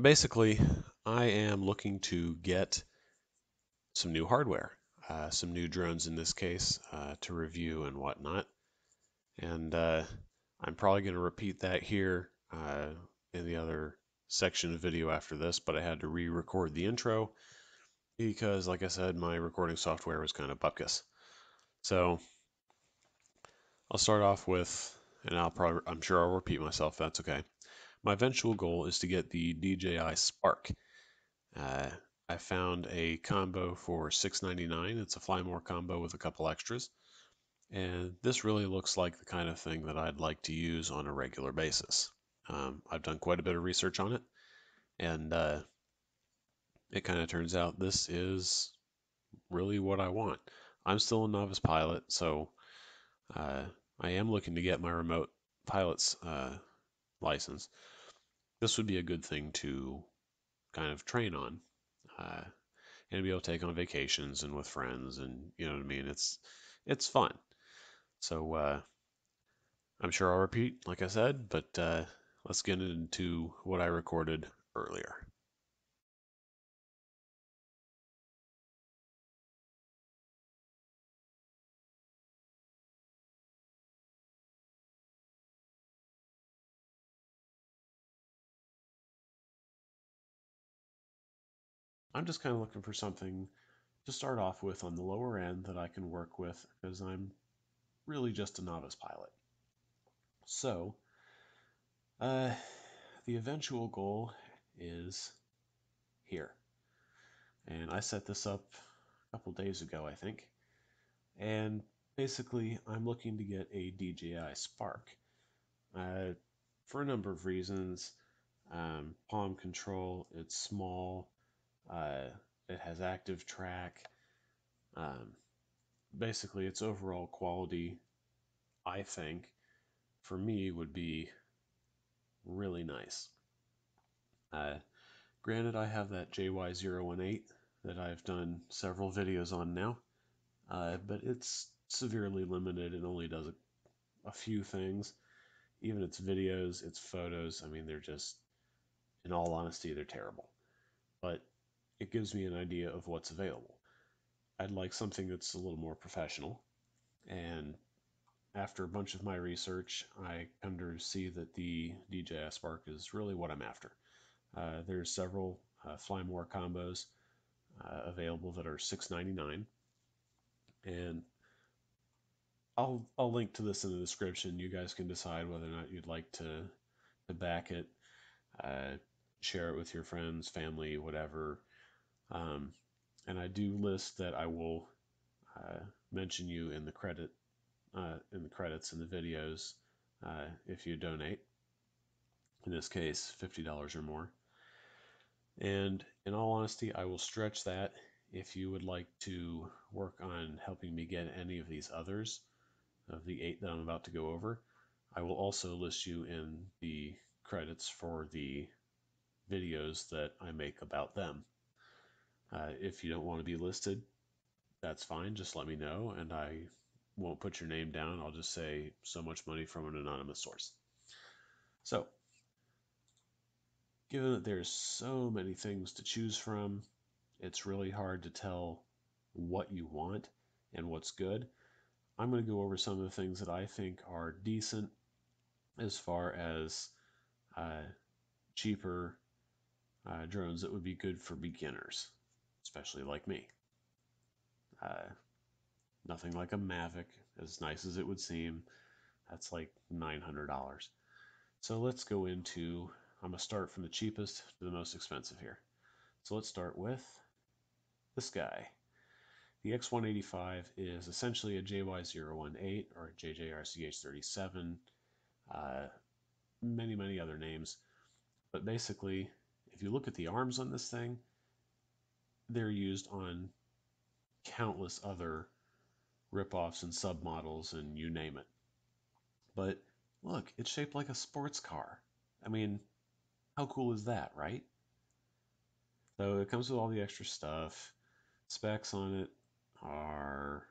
Basically, I am looking to get some new hardware, some new drones in this case, to review and whatnot. And I'm probably going to repeat that here in the other section of video after this, but I had to re-record the intro because, like I said, my recording software was kind of bupkis. So I'll start off with, and I'm sure I'll repeat myself, that's okay. My eventual goal is to get the DJI Spark. Uh, I found a combo for $6.99. It's a Fly More combo with a couple extras. And this really looks like the kind of thing that I'd like to use on a regular basis. I've done quite a bit of research on it, and it kind of turns out this is really what I want. I'm still a novice pilot, so uh, I am looking to get my remote pilot's license. This would be a good thing to kind of train on and be able to take on vacations and with friends, and you know what I mean. It's fun. So I'm sure I'll repeat, like I said, but let's get into what I recorded earlier. I'm just kind of looking for something to start off with on the lower end that I can work with because I'm really just a novice pilot. So, uh, the eventual goal is here. And I set this up a couple days ago, I think. And basically, I'm looking to get a DJI Spark for a number of reasons. Palm control, it's small, uh, it has active track. Um, Basically, its overall quality, I think, for me would be really nice. Uh, Granted, I have that JY018 that I've done several videos on now, but it's severely limited. It only does a few things. Even its videos, its photos, I mean, they're just, in all honesty, they're terrible. But it gives me an idea of what's available. I'd like something that's a little more professional. And after a bunch of my research, I come to see that the DJI Spark is really what I'm after. There's several Fly More combos available that are $6.99, and I'll link to this in the description. You guys can decide whether or not you'd like to back it, uh, share it with your friends, family, whatever. Um, and I do list that I will uh, mention you in the credits in the videos if you donate. In this case, $50 or more. And in all honesty, I will stretch that if you would like to work on helping me get any of these others, of the 8 that I'm about to go over. I will also list you in the credits for the videos that I make about them. If you don't want to be listed, that's fine. Just let me know, and I won't put your name down. I'll just say so much money from an anonymous source. So, given that there's so many things to choose from, it's really hard to tell what you want and what's good. I'm going to go over some of the things that I think are decent as far as uh, cheaper drones that would be good for beginners, especially like me. Uh, Nothing like a Mavic, as nice as it would seem. That's like $900. So let's go into, I'm going to start from the cheapest to the most expensive here. So let's start with this guy. The X185 is essentially a JY018 or a JJRCH37, many other names. But basically, if you look at the arms on this thing, they're used on countless other ripoffs and submodels and you name it. But look, it's shaped like a sports car. I mean, how cool is that, right? So it comes with all the extra stuff. Specs on it are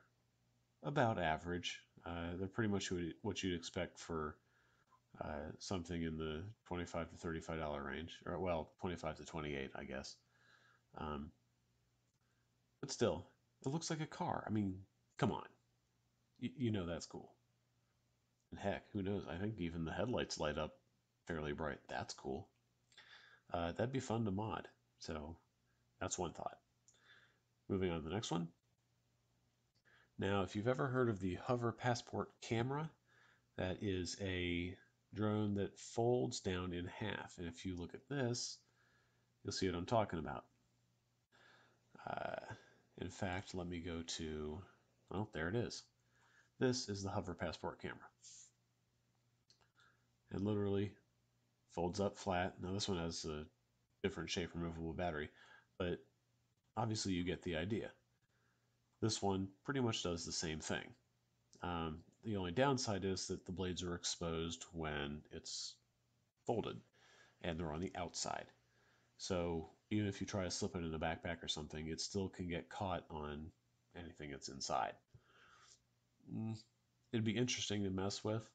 about average. They're pretty much what you'd expect for something in the $25 to $35 range, or well, 25 to 28, I guess. Um, but still, it looks like a car. I mean, come on, you know that's cool. And heck, who knows? I think even the headlights light up fairly bright. That's cool. That'd be fun to mod. So that's one thought. Moving on to the next one. Now, if you've ever heard of the Hover Passport camera, that is a drone that folds down in half. And if you look at this, you'll see what I'm talking about. Uh, in fact, let me go to, well, there it is. This is the Hover Passport camera. And literally folds up flat. Now this one has a different shape removable battery, but obviously you get the idea. This one pretty much does the same thing. The only downside is that the blades are exposed when it's folded and they're on the outside. So even if you try to slip it in a backpack or something, it still can get caught on anything that's inside. It'd be interesting to mess with.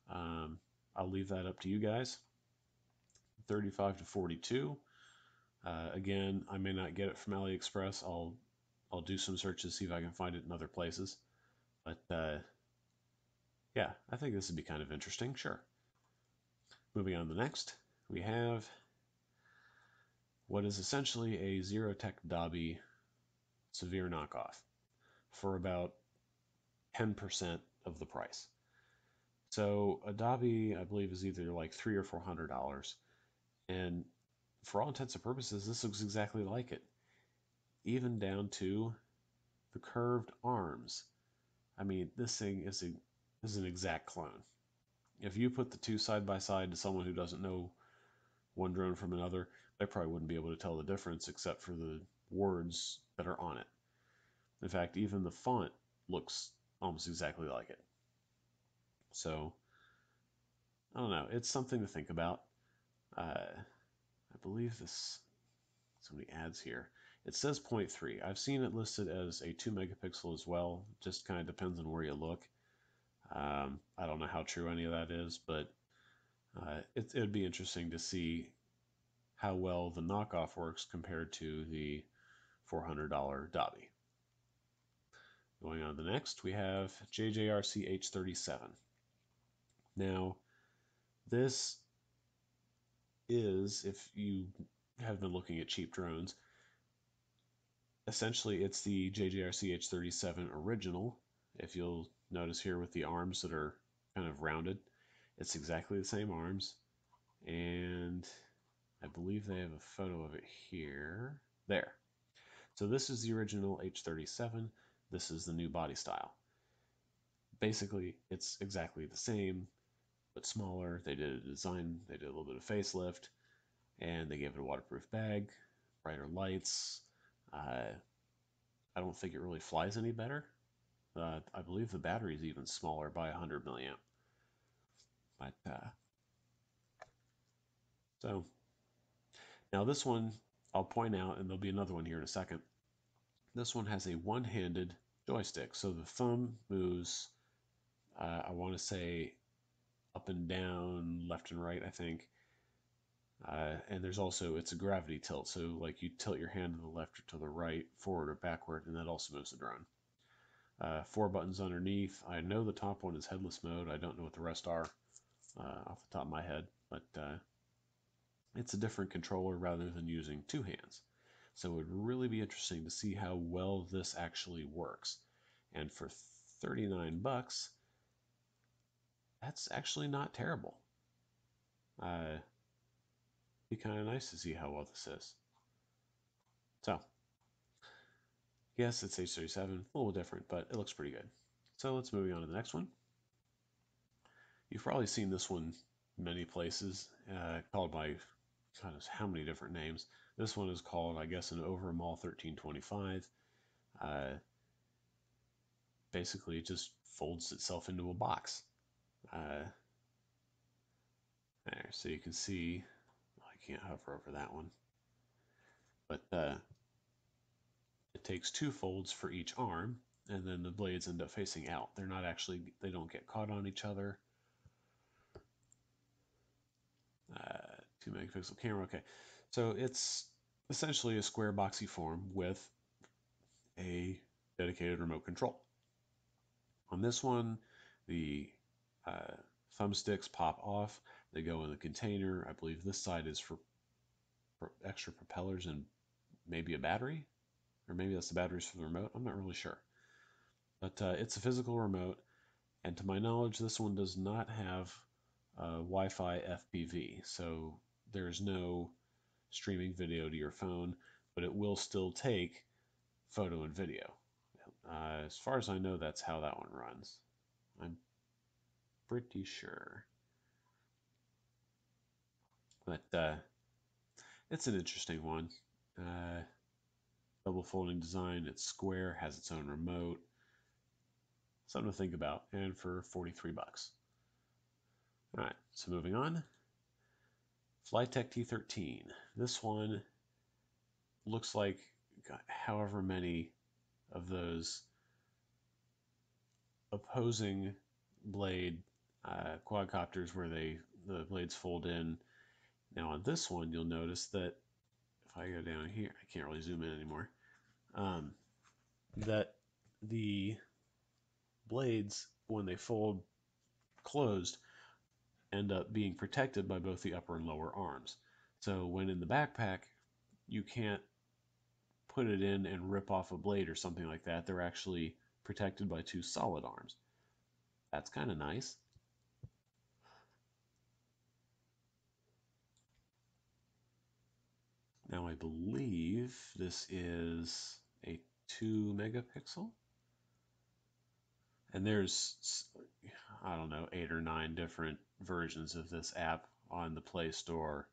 I'll leave that up to you guys. 35 to 42. Again, I may not get it from AliExpress. I'll do some searches, see if I can find it in other places. But yeah, I think this would be kind of interesting. Sure. Moving on to the next, we have what is essentially a Zerotech Dobby severe knockoff for about 10% of the price. So a Dobby, I believe, is either like $300 or $400, and for all intents and purposes, this looks exactly like it, even down to the curved arms. I mean, this thing is an exact clone. If you put the two side by side to someone who doesn't know one drone from another, they probably wouldn't be able to tell the difference except for the words that are on it. In fact, even the font looks almost exactly like it. So, I don't know. It's something to think about. I believe this, so many ads here. It says 0.3. I've seen it listed as a 2 megapixel as well. Just kind of depends on where you look. I don't know how true any of that is, but it would be interesting to see how well the knockoff works compared to the $400 Dobby. Going on to the next, we have JJRC H37. Now, this is, if you have been looking at cheap drones, essentially it's the JJRC H37 original. If you'll notice here with the arms that are kind of rounded, it's exactly the same arms. And I believe they have a photo of it here. There. So this is the original H37. This is the new body style. Basically, it's exactly the same, but smaller. They did a design, they did a little bit of facelift, and they gave it a waterproof bag, brighter lights. I don't think it really flies any better. I believe the battery is even smaller by 100 milliamp. But so now this one, I'll point out, and there'll be another one here in a second. This one has a one-handed joystick, so the thumb moves. I want to say up and down, left and right, I think. And there's also, it's a gravity tilt, so like you tilt your hand to the left or to the right, forward or backward, and that also moves the drone. 4 buttons underneath. I know the top one is headless mode. I don't know what the rest are off the top of my head, but it's a different controller rather than using 2 hands. So it would really be interesting to see how well this actually works. And for 39 bucks, that's actually not terrible. Be kind of nice to see how well this is. So, yes, it's H37, a little different, but it looks pretty good. So let's move on to the next one. You've probably seen this one many places, called by God knows how many different names. This one is called, I guess, an Overmall 1325. Basically, it just folds itself into a box. There, so you can see, I can't hover over that one, but it takes 2 folds for each arm, and then the blades end up facing out. They're not actually, they don't get caught on each other. 2 megapixel camera. Okay, so it's essentially a square boxy form with a dedicated remote control. On this one, the thumbsticks pop off. They go in the container. I believe this side is for extra propellers and maybe a battery, or maybe that's the batteries for the remote. I'm not really sure. But it's a physical remote, and to my knowledge, this one does not have Wi-Fi FPV, so there's no streaming video to your phone, but it will still take photo and video. As far as I know, that's how that one runs. I'm pretty sure. But it's an interesting one. Double folding design, it's square, has its own remote. Something to think about, and for 43 bucks. All right, so moving on. Flytek T13. This one looks like however many of those opposing blade quadcopters where the blades fold in. Now on this one, you'll notice that if I go down here, I can't really zoom in anymore, that the blades, when they fold closed, end up being protected by both the upper and lower arms. So when in the backpack, you can't put it in and rip off a blade or something like that. They're actually protected by two solid arms. That's kind of nice. Now I believe this is a 2 megapixel. And there's, I don't know, 8 or 9 different versions of this app on the Play Store.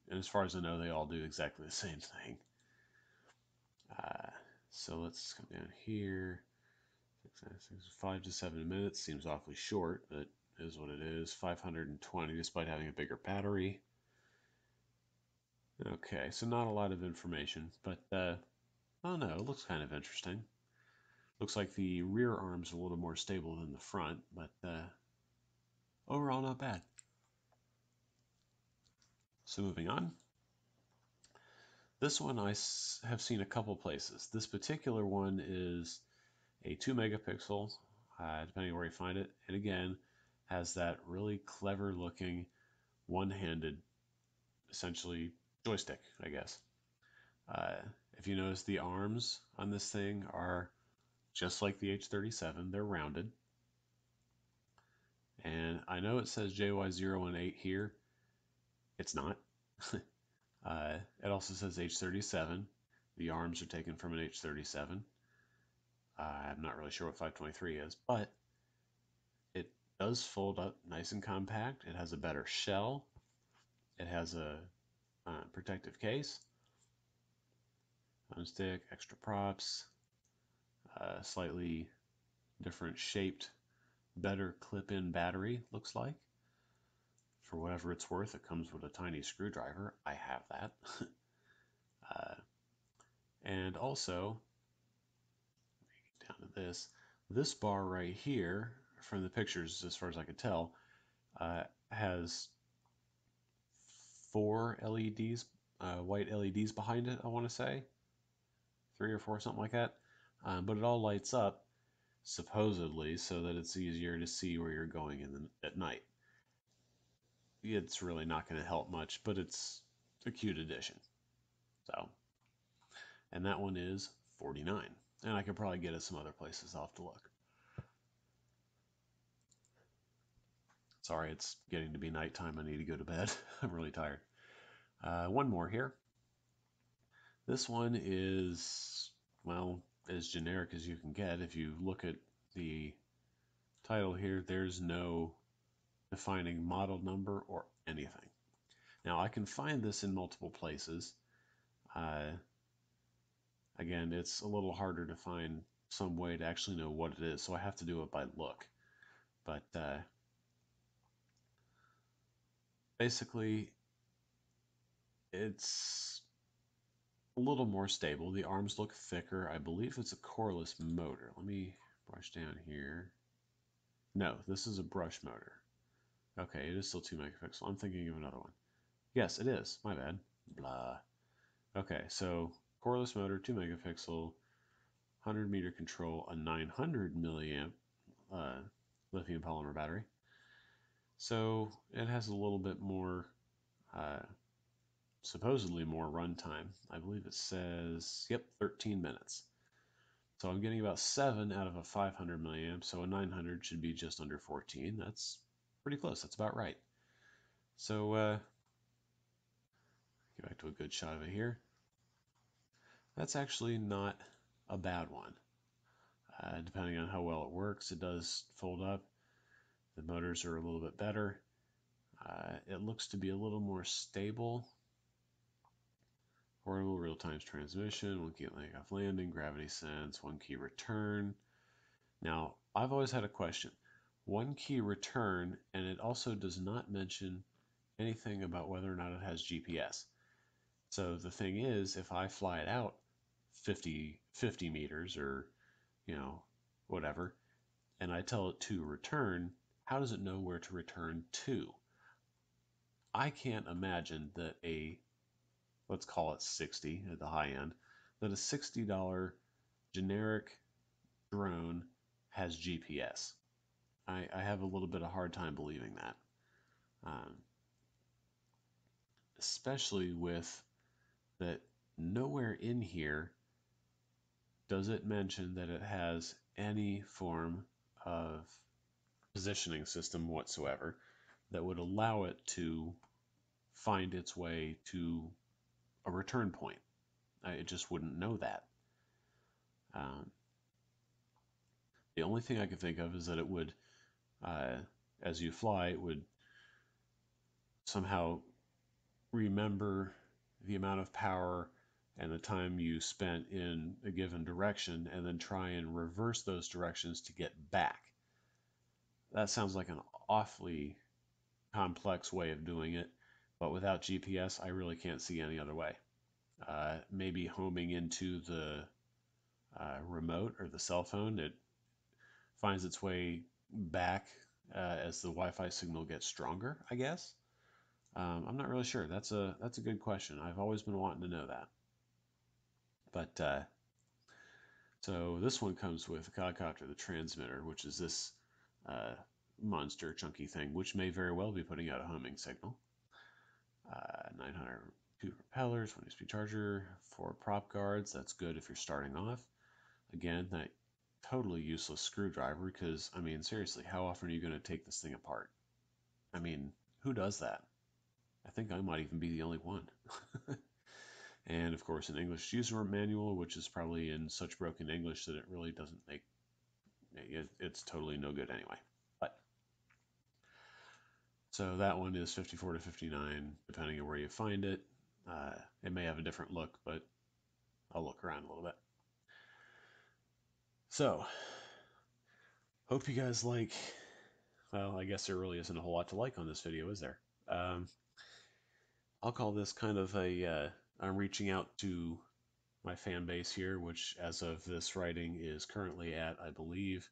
And as far as I know, they all do exactly the same thing. So let's come down here. 5 to 7 minutes seems awfully short, but is what it is. 520 despite having a bigger battery. Okay, so not a lot of information, but oh no, it looks kind of interesting. Looks like the rear arm's a little more stable than the front, but overall not bad. So moving on. This one I have seen a couple places. This particular one is a 2 megapixel, depending where you find it, and again has that really clever looking one-handed, essentially joystick, I guess. If you notice, the arms on this thing are just like the H37, they're rounded. And I know it says JY018 here. It's not. It also says H37. The arms are taken from an H37. I'm not really sure what 523 is, but it does fold up nice and compact. It has a better shell. It has a protective case, thumbstick, extra props, slightly different shaped, better clip-in battery, looks like. For whatever it's worth, it comes with a tiny screwdriver. I have that. And also, down to this bar right here, from the pictures, as far as I could tell, has 4 LEDs, white LEDs behind it, I want to say. 3 or 4, something like that. But it all lights up, supposedly, so that it's easier to see where you're going at night. It's really not going to help much, but it's a cute addition. So, and that one is 49. And I could probably get it some other places. I'll have to look. Sorry, it's getting to be nighttime. I need to go to bed. I'm really tired. One more here. This one is, well, as generic as you can get. If you look at the title here, there's no defining model number or anything. Now, I can find this in multiple places. Again, it's a little harder to find some way to actually know what it is, so I have to do it by look. But basically, it's a little more stable. The arms look thicker. I believe it's a coreless motor. Let me brush down here. No, this is a brush motor. Okay, it is still 2 megapixel. I'm thinking of another one. Yes, it is. My bad. Blah. Okay, so cordless motor, 2 megapixel, 100-meter control, a 900 milliamp uh, lithium polymer battery. So it has a little bit more, supposedly more runtime. I believe it says, yep, 13 minutes. So I'm getting about 7 out of a 500 milliamp, so a 900 should be just under 14. That's pretty close. That's about right. So get back to a good shot of it here. That's actually not a bad one. Depending on how well it works, it does fold up. The motors are a little bit better. It looks to be a little more stable. Portable real-time transmission, 1 key off landing, gravity sense, 1 key return. Now, I've always had a question. 1 key return, and it also does not mention anything about whether or not it has GPS. So the thing is, if I fly it out 50 meters or, whatever, and I tell it to return, how does it know where to return to? I can't imagine that let's call it 60 at the high end, that a $60 generic drone has GPS. I have a little bit of hard time believing that. Um, Especially with that nowhere in here does it mention that it has any form of positioning system whatsoever that would allow it to find its way to a return point. It just wouldn't know that. Um, the only thing I can think of is that it would, uh, as you fly, it would somehow remember the amount of power and the time you spent in a given direction and then try and reverse those directions to get back. That sounds like an awfully complex way of doing it, but without GPS, I really can't see any other way. Maybe homing into the remote or the cell phone, it finds its way back as the Wi-Fi signal gets stronger, I guess. I'm not really sure. That's a good question. I've always been wanting to know that. But so this one comes with a quadcopter, the transmitter, which is this uh, monster chunky thing, which may very well be putting out a homing signal. 902 propellers, 1 USB charger, 4 prop guards. That's good if you're starting off. Again, that totally useless screwdriver because, I mean, seriously, how often are you going to take this thing apart? I mean, who does that? I think I might even be the only one. And of course, an English user manual, which is probably in such broken English that it really doesn't make it's totally no good anyway. But so that one is 54 to 59, depending on where you find it. It may have a different look, but I'll look around a little bit. So, hope you guys like. Well, I guess there really isn't a whole lot to like on this video, is there? I'll call this kind of I'm reaching out to my fan base here, which as of this writing is currently at, I believe,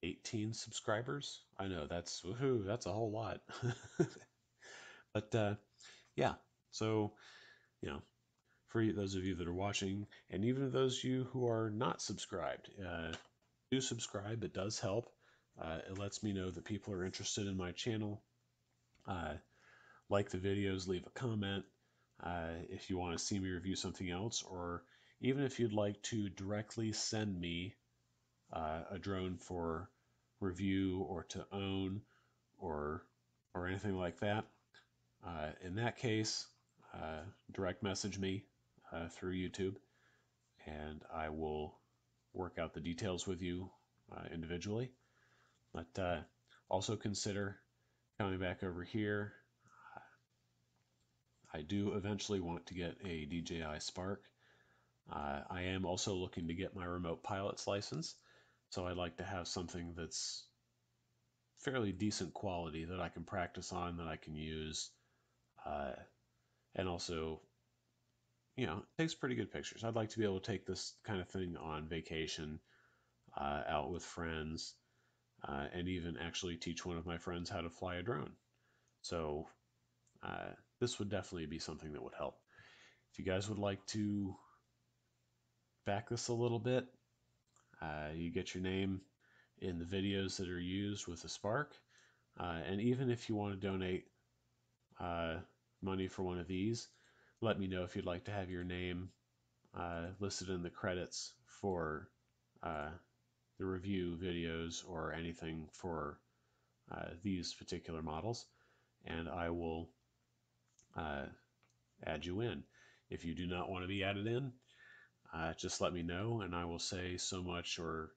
18 subscribers. I know that's woohoo, that's a whole lot. But yeah, so for those of you that are watching, and even those of you who are not subscribed, do subscribe. It does help. It lets me know that people are interested in my channel. Like the videos, leave a comment if you want to see me review something else, or even if you'd like to directly send me a drone for review or to own or anything like that. In that case, direct message me through YouTube, and I will work out the details with you individually. But also consider coming back over here. I do eventually want to get a DJI Spark. I am also looking to get my remote pilot's license, so I'd like to have something that's fairly decent quality that I can practice on, that I can use, and also, takes pretty good pictures. I'd like to be able to take this kind of thing on vacation, out with friends, and even actually teach one of my friends how to fly a drone. So this would definitely be something that would help. If you guys would like to back this a little bit, you get your name in the videos that are used with the Spark. And even if you want to donate money for one of these, let me know if you'd like to have your name listed in the credits for the review videos or anything for these particular models, and I will add you in. If you do not want to be added in, just let me know, and I will say so much, or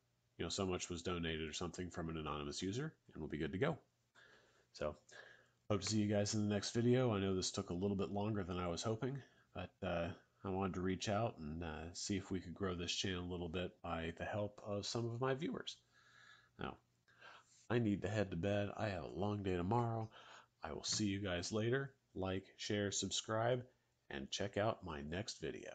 so much was donated or something from an anonymous user, and we'll be good to go. So, hope to see you guys in the next video. I know this took a little bit longer than I was hoping, but I wanted to reach out and see if we could grow this channel a little bit by the help of some of my viewers. Now, I need to head to bed. I have a long day tomorrow. I will see you guys later. Like, share, subscribe, and check out my next video.